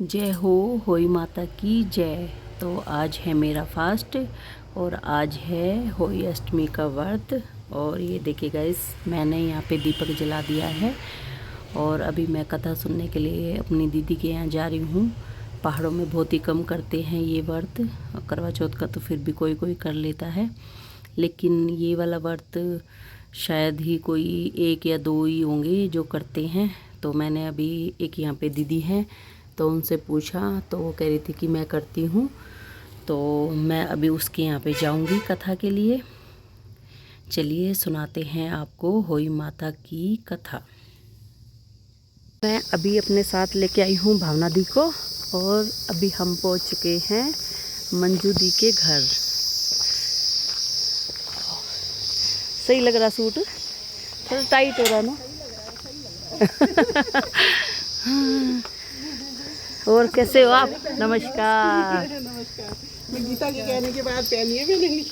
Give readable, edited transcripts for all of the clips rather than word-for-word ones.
जय हो होई माता की जय। तो आज है मेरा फास्ट और आज है होई अष्टमी का व्रत। और ये देखिए गाइस, मैंने यहाँ पे दीपक जला दिया है और अभी मैं कथा सुनने के लिए अपनी दीदी के यहाँ जा रही हूँ। पहाड़ों में बहुत ही कम करते हैं ये व्रत, करवा चौथ का तो फिर भी कोई कोई कर लेता है, लेकिन ये वाला व्रत शायद ही कोई एक या दो ही होंगे जो करते हैं। तो मैंने अभी एक यहाँ पे दीदी हैं तो उनसे पूछा तो वो कह रही थी कि मैं करती हूँ, तो मैं अभी उसके यहाँ पे जाऊँगी कथा के लिए। चलिए सुनाते हैं आपको होई माता की कथा। मैं अभी अपने साथ लेके आई हूँ भावना दी को और अभी हम पहुँच चुके हैं मंजू दी के घर। सही लग रहा सूट, थोड़ा टाइट हो रहा ना। और कैसे हो आप? नमस्कार। नमस्कार। मैं गीता के कहने के बाद पहनिए मैंने।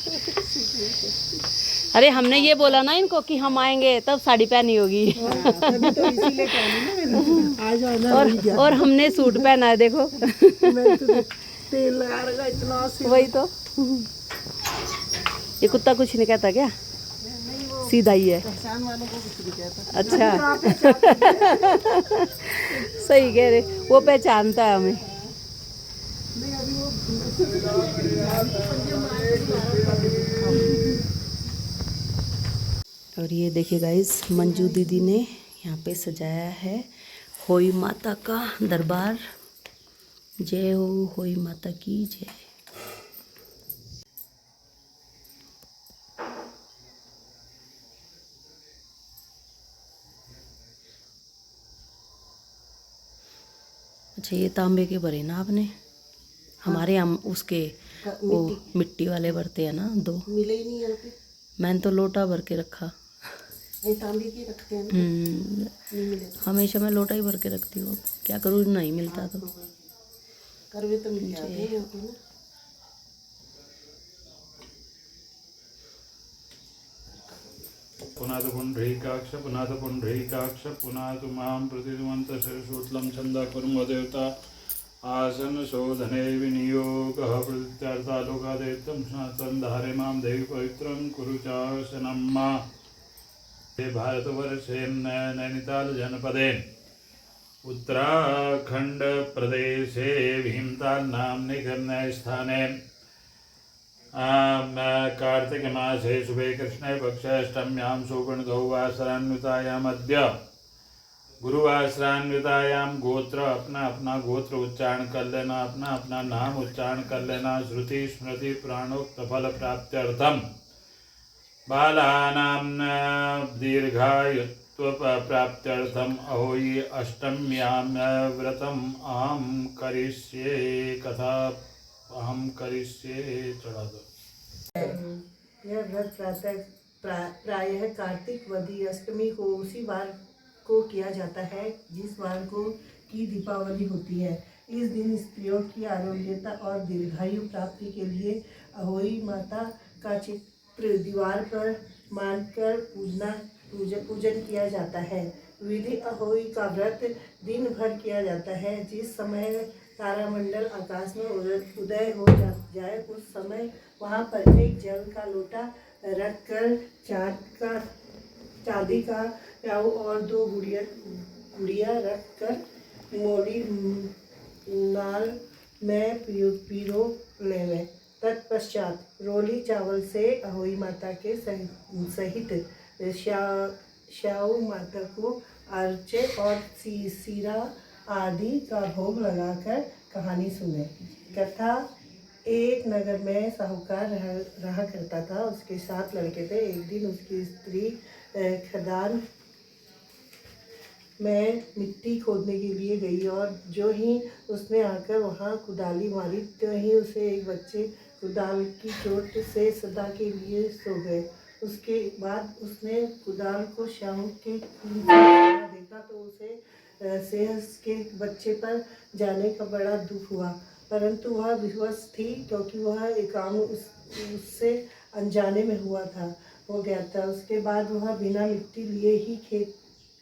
अरे हमने ये बोला ना इनको कि हम आएंगे तब साड़ी पहनी होगी। तभी तो इसीलिए पहनी ना मैंने। आ जाओ ना। और हमने सूट पहना है देखो। मैं तो तेल लगा रखा इतना वही तो। ये कुत्ता कुछ नहीं कहता क्या? सीधा ही है। पहचान वालों को कुछ नहीं कहता। अच्छा। सही कह रहे, वो पहचानता है हमें। और ये देखिए गाइस, मंजू दीदी ने यहाँ पे सजाया है होई माता का दरबार। जय हो होई माता की जय। अच्छा, ये तांबे के भरे ना आपने? हमारे हम उसके वो मिट्टी वाले भरते हैं ना दो। मिले ही नहीं यहाँ पे। मैंने तो लोटा भर के रखा। ये तांबे के रखते हैं ना। नहीं मिले तो। हमेशा मैं लोटा ही भर के रखती हूँ, क्या करूँ, नहीं मिलता तो। करवे तो मिल जाते हैं यहाँ पे ना। पुनाद पुंडरीकाक्ष पुनाद पुंडरीकाक्ष पुनाद मां प्रतिमंत शिरशूतलं छंद कुर्म देवता आसन शोधने विनियोगः प्रत्यर्था लोकादेत्यं सनातन धारे मां देवी पवित्रं कुरु चासनं मां। भारतवर्षे नैनीताल जनपदे उत्तराखंड प्रदेशे भीमताल नाम्नि स्थाने कार्तिक मासे शुभे कृष्णे पक्षे अष्टम्यां सुवर्णगौवासरान्वितायाम् अद्य गुरुवासरान्वितायां गोत्र अपना अपना गोत्र उच्चारण कर लेना, अपना अपना नाम उच्चारण कर लेना। श्रुति स्मृति प्राणोक्त फल प्राप्त्यर्थम बालानां दीर्घायुत्व प्राप्त्यर्थम अहोई अष्टम्यां व्रतम अहम करिष्ये कथा अहम करिष्ये। चढ़ा दो। यह व्रत प्रायः कार्तिक वदी अष्टमी को उसी वार को किया जाता है जिस वार को की दीपावली होती है। इस दिन स्त्रियों की आरोग्यता और दीर्घायु प्राप्ति के लिए अहोई माता का चित्र दीवार पर मानकर पूजन किया जाता है। विधि अहोई का व्रत दिन भर किया जाता है। जिस समय तारामंडल आकाश में उदय हो जाए उस समय वहाँ पर एक जल का लोटा रखकर चांदी का प्याऊ और दो गुड़िया रखकर मोली नाल में पिरो लेवे। तत्पश्चात रोली चावल से अहोई माता के सहित श्याऊ माता को अर्चे और सीरा आदि का भोग लगाकर कहानी सुने। कथा, एक नगर में साहूकार रहा करता था। उसके 7 लड़के थे। एक दिन उसकी स्त्री खदान में मिट्टी खोदने के लिए गई और जो ही उसने आकर वहाँ कुदाली मारी तो ही उसे एक बच्चे कुदाल की चोट से सदा के लिए सो गए। उसके बाद उसने कुदाल को शाम के देखा तो उसे सेहस के बच्चे पर जाने का बड़ा दुख हुआ, परंतु वह विवश थी क्योंकि वह एक काम उससे अनजाने में हुआ था हो गया था। उसके बाद वह बिना मिट्टी लिए ही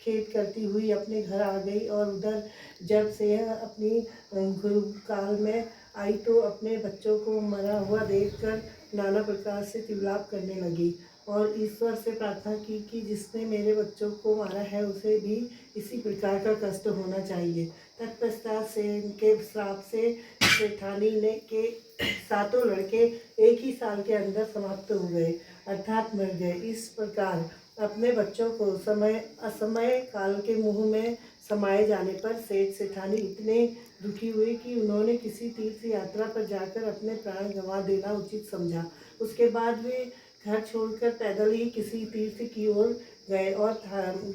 खेद करती हुई अपने घर आ गई और उधर जब से यह अपनी गुरु काल में आई तो अपने बच्चों को मरा हुआ देखकर नाना प्रकार से चिल्लाप करने लगी और ईश्वर से प्रार्थना की कि जिसने मेरे बच्चों को मारा है उसे भी इसी प्रकार का कष्ट होना चाहिए। तत्पश्चात से इनके श्राप से सेठानी ने के 7 लड़के एक ही साल के अंदर समाप्त हो गए अर्थात मर गए। इस प्रकार अपने बच्चों को असमय काल के मुंह में समाये जाने पर सेठ सेठानी इतने दुखी हुए कि उन्होंने किसी तीर्थ यात्रा पर जाकर अपने प्राण गंवा देना उचित समझा। उसके बाद वे घर छोड़कर पैदल ही किसी तीर्थ की ओर गए और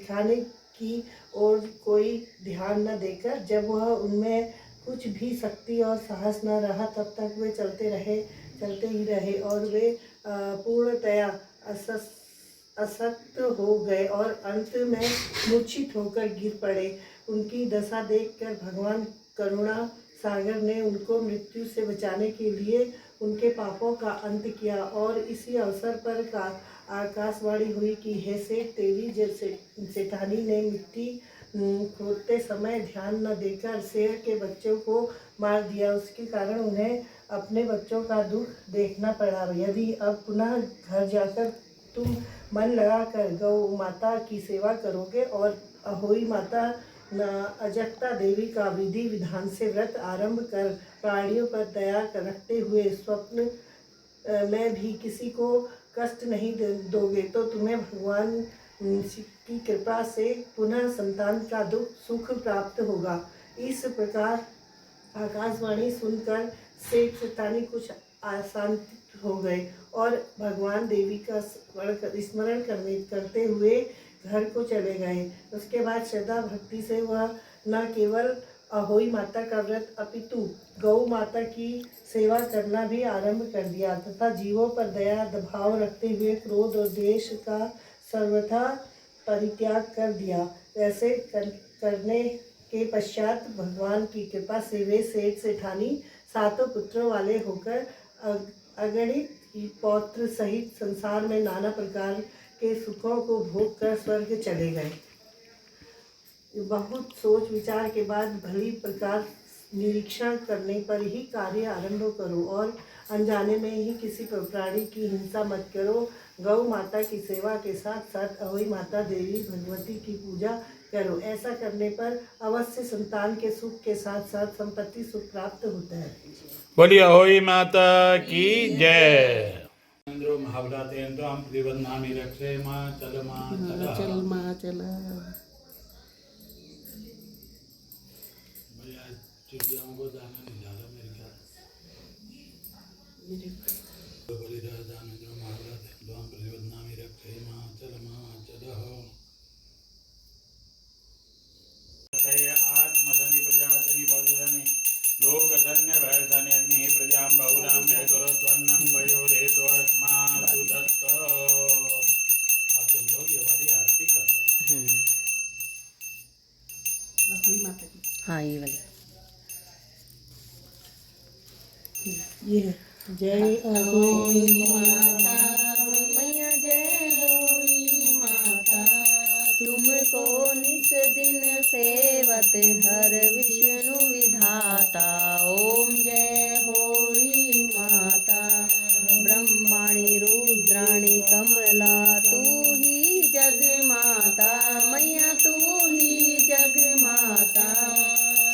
खाने की ओर कोई ध्यान न देकर जब वह उनमें कुछ भी शक्ति और साहस न रहा तब तक वे चलते ही रहे और वे पूर्णतया असक्त हो गए और अंत में मूर्छित होकर गिर पड़े। उनकी दशा देखकर भगवान करुणा सागर ने उनको मृत्यु से बचाने के लिए उनके पापों का अंत किया और इसी अवसर पर आकाशवाणी हुई कि हे सेठ, तेरी जैसे सेठानी ने मिट्टी खोदते समय ध्यान न देकर शेर के बच्चों को मार दिया। उसके कारण उन्हें अपने बच्चों का दुख देखना पड़ा। यदि अब पुनः घर जाकर तुम मन लगाकर गौ माता की सेवा करोगे और अहोई माता अजक्ता देवी का विधि विधान से व्रत आरंभ कर प्राणियों पर दया रखते हुए स्वप्न में भी किसी को कष्ट नहीं दोगे तो तुम्हें भगवान की कृपा से पुनः संतान का सुख प्राप्त होगा। इस प्रकार आकाशवाणी सुनकर सेठ सेठानी कुछ आशान्वित हो गए और भगवान देवी का स्मरण करते हुए घर को चले गए। उसके बाद श्रद्धा भक्ति से वह न केवल अहोई माता का व्रत अपितु गौ माता की सेवा करना भी आरंभ कर दिया तथा जीवों पर दया भाव रखते हुए क्रोध और द्वेष का सर्वथा परित्याग कर दिया। ऐसे करने के पश्चात भगवान की कृपा से वे सेठ सेठानी 7 पुत्रों वाले होकर अगणित पौत्र सहित संसार में नाना प्रकार के सुखों को भोग कर स्वर्ग चले गए। बहुत सोच विचार के बाद भली प्रकार निरीक्षण करने पर ही कार्य आरंभ करो और अनजाने में ही किसी प्राणी की हिंसा मत करो। गौ माता की सेवा के साथ साथ अहोई माता देवी भगवती की पूजा करो। ऐसा करने पर अवश्य संतान के सुख के साथ साथ संपत्ति सुख प्राप्त होता है। बोलिए अहोई माता की जय। इंद्रो महावलातेन्द्रो हम प्रतिबंधामि रक्षे माँ चल माँ चला चिड़ियाओं को दाना नहीं डाला मेरे ख्याल आत्मधनि प्रजातनि भगधनि लोक धन्य भयधनि अग्नि प्रजां बहुलां हेतुरत्वन्नं वयोरेतो अस्मासु दत्त। अब तुम लोग ये वाली आरती कर लो। अहोई माता की हाँ ये वाली ये है। जय अहोई माता मैया जय होई माता तुमको निस दिन सेवत हर विष्णु विधाता। ओम जय होई माता ब्रह्माणी रुद्राणी कमला तू ही जग माता मैया तू ही जग माता।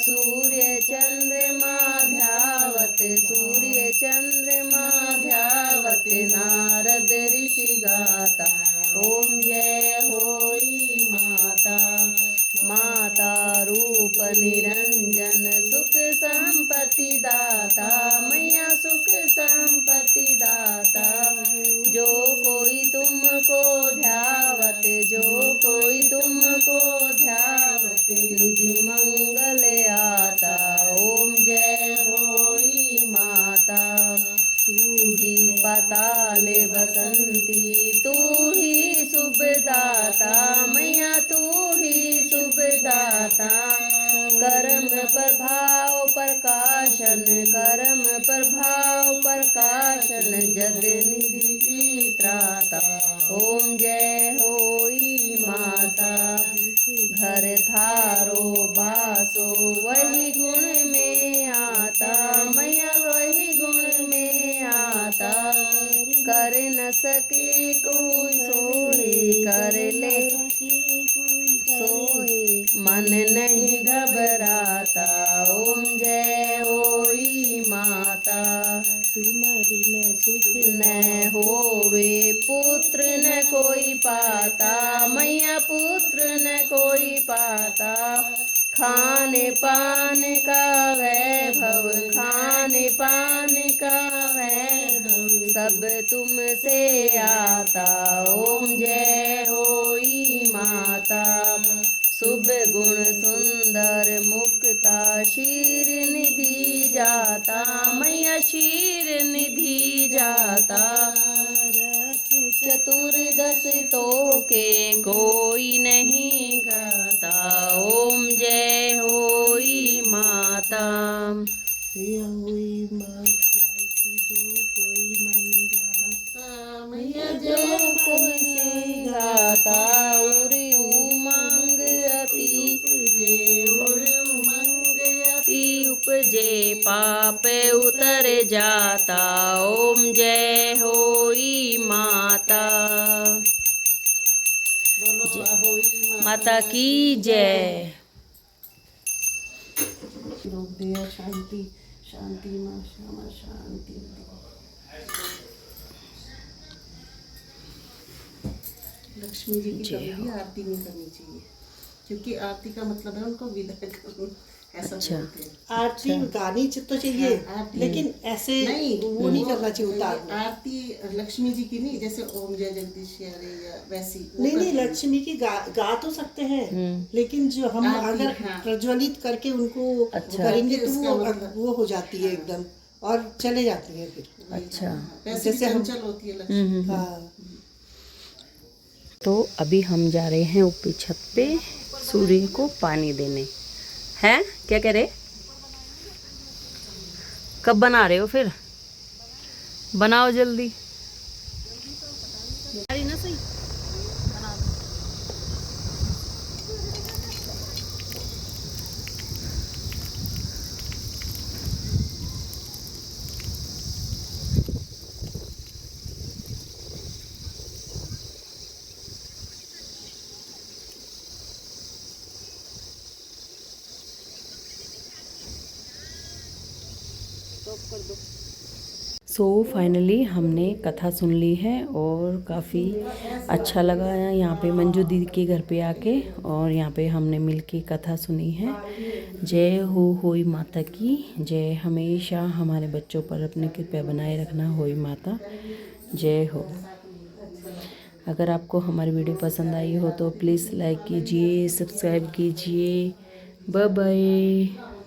सूर्य चंद्रमा ध्यावत सूर्य चंद्रमा ध्यावत नारद ऋषि गाता। ओम जय होई माता माता रूप निरंजन सुख संपत्ति दाता मैया सुख संपत्ति दाता। जो कोई तुमको ध्यावत जो कोई तुमको ध्यावत निज मंगल आता। ओम जय होई माता तू ही पाताल बसंती तू ही शुभदाता मैया तू ही शुभदाता। कर्म प्रभाव प्रकाशन कर्म प्रभाव प्रकाशन जद निधि त्राता। ओम जय होई माता घर थारो बासो वही गुण में आता, मैया वही गुण में आता। कर न सके कोई सोहे, कर ले सोहे मन नहीं घबराता। ओम जय होई माता। तुम्हारी न सुख न होवे पुत्र न कोई पाता, मैया पुत्र न कोई पाता। खाने पान का वैभव, खाने पान का वैभव सब तुमसे आता। ओम जय होई माता। शुभ गुण सुंदर मुक्ता, शीर निधि जाता, मैया शीर निधि जाता। चतुर्दश तो के कोई नहीं गाता। ओम जय होई माता। हुई माता की जो कोई मन गाता, मैया जो कोई गाता। उरी उमंग अति उपजे, पाप उतर जाता। ओम जय होई माता। माता की जय। लोग दिया शांति शांति माँ श्यामा शांति। लक्ष्मी जी की कभी भी आरती नहीं करनी चाहिए, क्योंकि आरती का मतलब है उनको विदा करना, ऐसा बोलते हैं। आरती गानी तो चाहिए, लेकिन ऐसे नहीं, वो नहीं करना चाहिए उतार। आरती लक्ष्मी जी की नहीं, जैसे ओम जय जगदीश हरे या वैसी नहीं लक्ष्मी की गा तो सकते हैं, लेकिन जो हम अगर प्रज्वलित करके उनको करेंगे तो वो हो जाती है एकदम और चले जाती है फिर। अच्छा, जैसे हम चल होती है लक्ष्मी। हाँ। तो अभी हम जा रहे हैं ऊपरी छत पे सूर्य को पानी देने। हैं क्या कह रहे? कब बना रहे हो फिर? बनाओ जल्दी। ना सही बना दो। सो फाइनली हमने कथा सुन ली है और काफ़ी अच्छा लगा है यहाँ पे मंजू दीदी के घर पे आके, और यहाँ पे हमने मिलके कथा सुनी है। जय हो होई माता की जय। हमेशा हमारे बच्चों पर अपनी कृपा बनाए रखना होई माता। जय हो। अगर आपको हमारी वीडियो पसंद आई हो तो प्लीज़ लाइक कीजिए, सब्सक्राइब कीजिए। Bye bye.